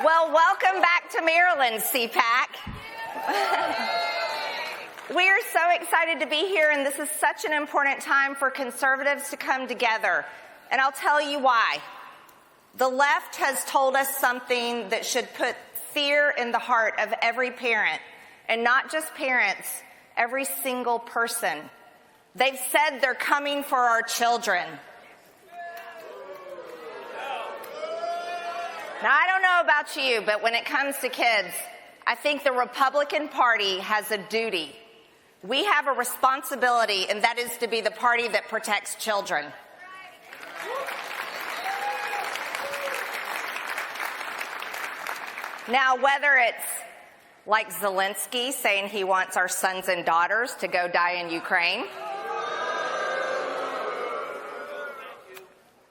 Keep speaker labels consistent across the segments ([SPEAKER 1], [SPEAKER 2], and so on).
[SPEAKER 1] Well, welcome back to Maryland, CPAC. We are so excited to be here, and this is such an important time for conservatives to come together. And I'll tell you why. The left has told us something that should put fear in the heart of every parent, and not just parents, every single person. They've said they're coming for our children. Now, I don't know about you, but when it comes to kids, I think the Republican Party has a duty. We have a responsibility, and that is to be the party that protects children. Now, whether it's like Zelensky saying he wants our sons and daughters to go die in Ukraine,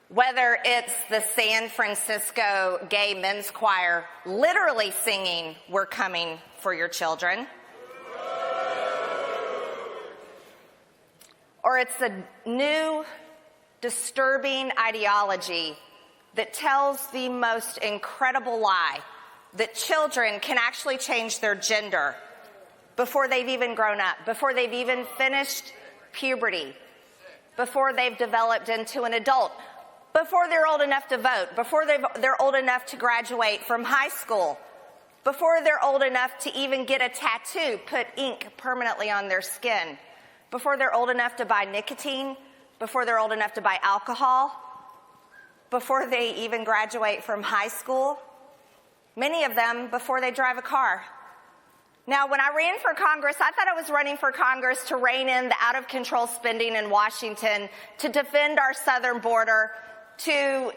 [SPEAKER 1] whether it's the San Francisco gay men's choir literally singing, "We're coming for your children," or it's a new, disturbing ideology that tells the most incredible lie that children can actually change their gender before they've even grown up, before they've even finished puberty, before they've developed into an adult, before they're old enough to vote, before they're old enough to graduate from high school, before they're old enough to even get a tattoo, put ink permanently on their skin, before they're old enough to buy nicotine, before they're old enough to buy alcohol, before they even graduate from high school, many of them before they drive a car. Now, when I ran for Congress, I thought I was running for Congress to rein in the out-of-control spending in Washington, to defend our southern border, to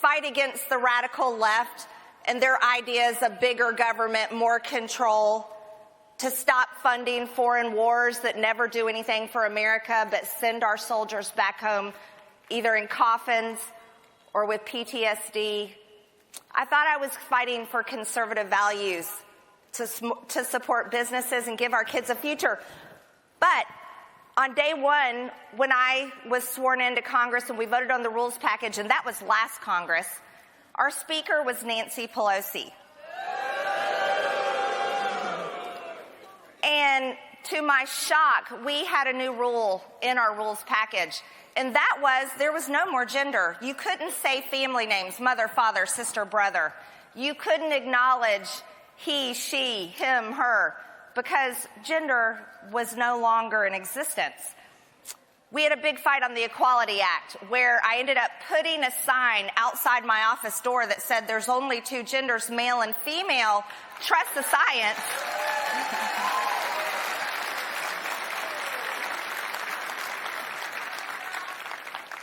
[SPEAKER 1] fight against the radical left and their ideas of bigger government, more control, to stop funding foreign wars that never do anything for America but send our soldiers back home either in coffins or with PTSD. I thought I was fighting for conservative values to support businesses and give our kids a future. But on day one, when I was sworn into Congress and we voted on the rules package, and that was last Congress, our speaker was Nancy Pelosi. And to my shock, we had a new rule in our rules package. And that was, there was no more gender. You couldn't say family names, mother, father, sister, brother. You couldn't acknowledge he, she, him, her, because gender was no longer in existence. We had a big fight on the Equality Act, where I ended up putting a sign outside my office door that said there's only two genders, male and female. Trust the science.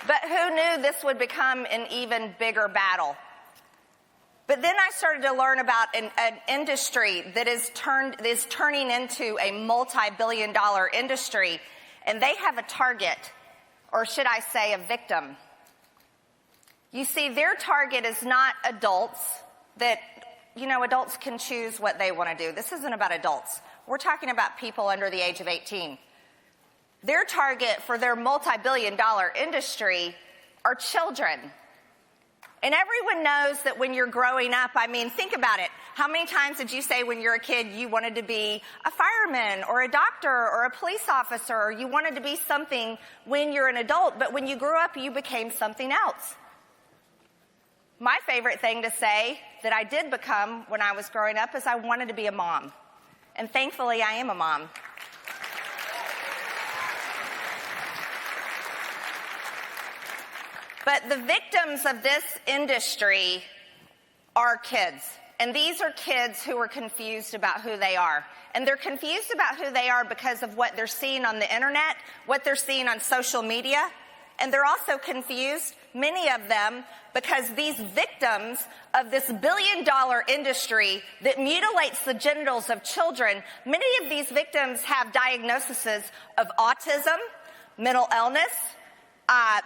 [SPEAKER 1] But who knew this would become an even bigger battle? But then I started to learn about an industry that is turning into a multi-billion-dollar industry, and they have a target, or should I say a victim. You see, their target is not adults that, adults can choose what they want to do. This isn't about adults. We're talking about people under the age of 18. Their target for their multi-billion-dollar industry are children. And everyone knows that when you're growing up, think about it. How many times did you say when you're a kid you wanted to be a fireman or a doctor or a police officer, or you wanted to be something when you're an adult, but when you grew up, you became something else? My favorite thing to say that I did become when I was growing up is I wanted to be a mom. And thankfully, I am a mom. But the victims of this industry are kids. And these are kids who are confused about who they are. And they're confused about who they are because of what they're seeing on the internet, what they're seeing on social media. And they're also confused many of them, because these victims of this billion-dollar industry that mutilates the genitals of children, many of these victims have diagnoses of autism, mental illness,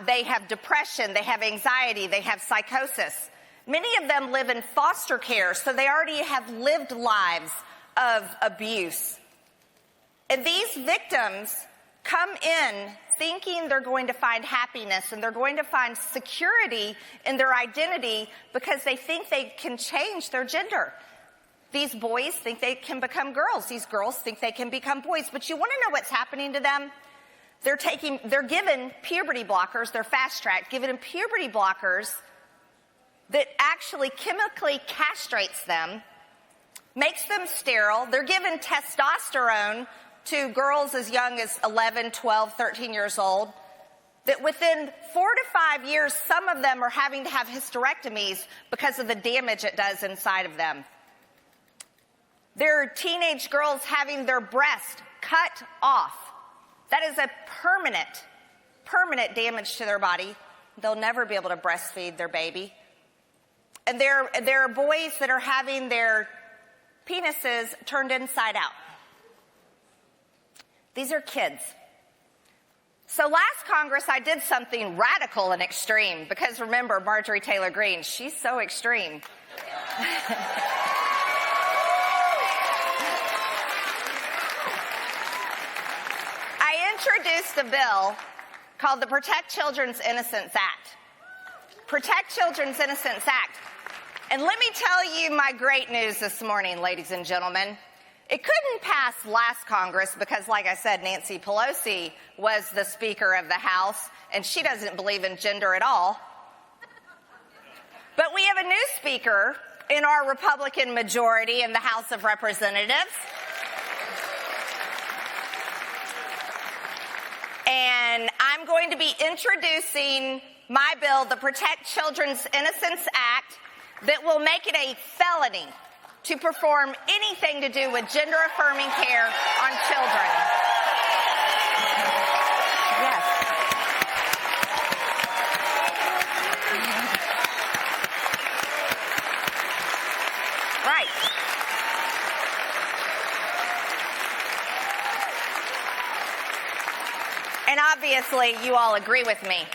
[SPEAKER 1] they have depression, they have anxiety, they have psychosis. Many of them live in foster care, so they already have lived lives of abuse. And these victims come in thinking they're going to find happiness and they're going to find security in their identity because they think they can change their gender. These boys think they can become girls. These girls think they can become boys. But you want to know what's happening to them? They're given puberty blockers. They're fast-tracked, given puberty blockers that actually chemically castrates them, makes them sterile. They're given testosterone to girls as young as 11, 12, 13 years old, that within 4 to 5 years, some of them are having to have hysterectomies because of the damage it does inside of them. There are teenage girls having their breast cut off. That is a permanent damage to their body. They'll never be able to breastfeed their baby. And there are boys that are having their penises turned inside out. These are kids. So last Congress, I did something radical and extreme because remember, Marjorie Taylor Greene, she's so extreme. I introduced a bill called the Protect Children's Innocence Act. Protect Children's Innocence Act. And let me tell you my great news this morning, ladies and gentlemen. It couldn't pass last Congress because, like I said, Nancy Pelosi was the Speaker of the House, and she doesn't believe in gender at all. But we have a new Speaker in our Republican majority in the House of Representatives. And I'm going to be introducing my bill, the Protect Children's Innocence Act, that will make it a felony to perform anything to do with gender-affirming care on children. Yes. Right. And obviously, you all agree with me.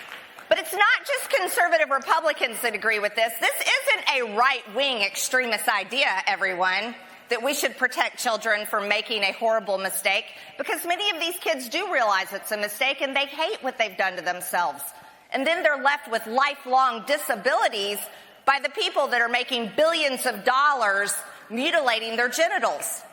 [SPEAKER 1] But it's not just conservative Republicans that agree with this. This isn't a right-wing extremist idea, everyone, that we should protect children from making a horrible mistake, because many of these kids do realize it's a mistake and they hate what they've done to themselves. And then they're left with lifelong disabilities by the people that are making billions of dollars mutilating their genitals.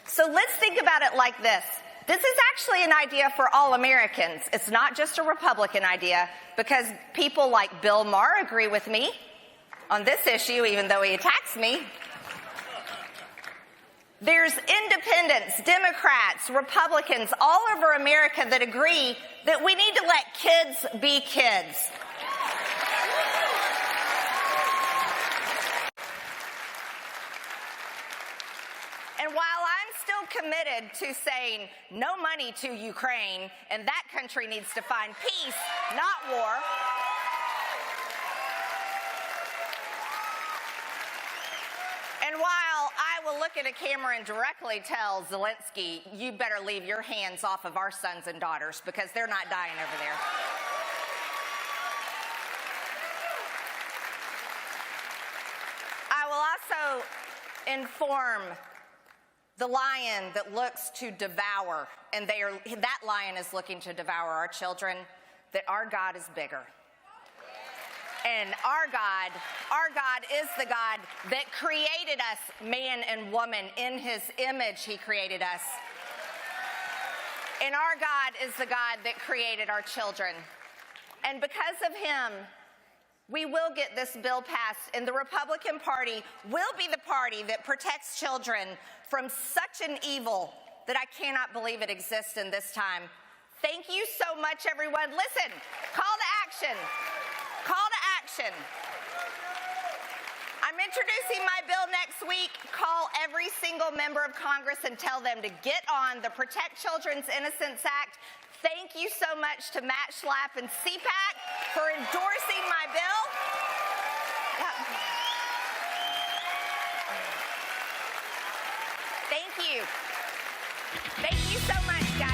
[SPEAKER 1] So let's think about it like this. This is actually an idea for all Americans. It's not just a Republican idea, because people like Bill Maher agree with me on this issue, even though he attacks me. There's independents, Democrats, Republicans all over America that agree that we need to let kids be kids. And while I'm still committed to saying no money to Ukraine, and that country needs to find peace, not war, and while I will look at a camera and directly tell Zelensky, you better leave your hands off of our sons and daughters because they're not dying over there. I will also inform the lion that looks to devour, and that lion is looking to devour our children, that our God is bigger. And our God is the God that created us, man and woman. In his image, he created us. And our God is the God that created our children. And because of him, we will get this bill passed, and the Republican Party will be the party that protects children from such an evil that I cannot believe it exists in this time. Thank you so much, everyone. Listen, call to action. Call to action. I'm introducing my bill next week. Call every single member of Congress and tell them to get on the Protect Children's Innocence Act. Thank you so much to Matt Schlapp and CPAC. for endorsing my bill. Thank you. Thank you so much, guys.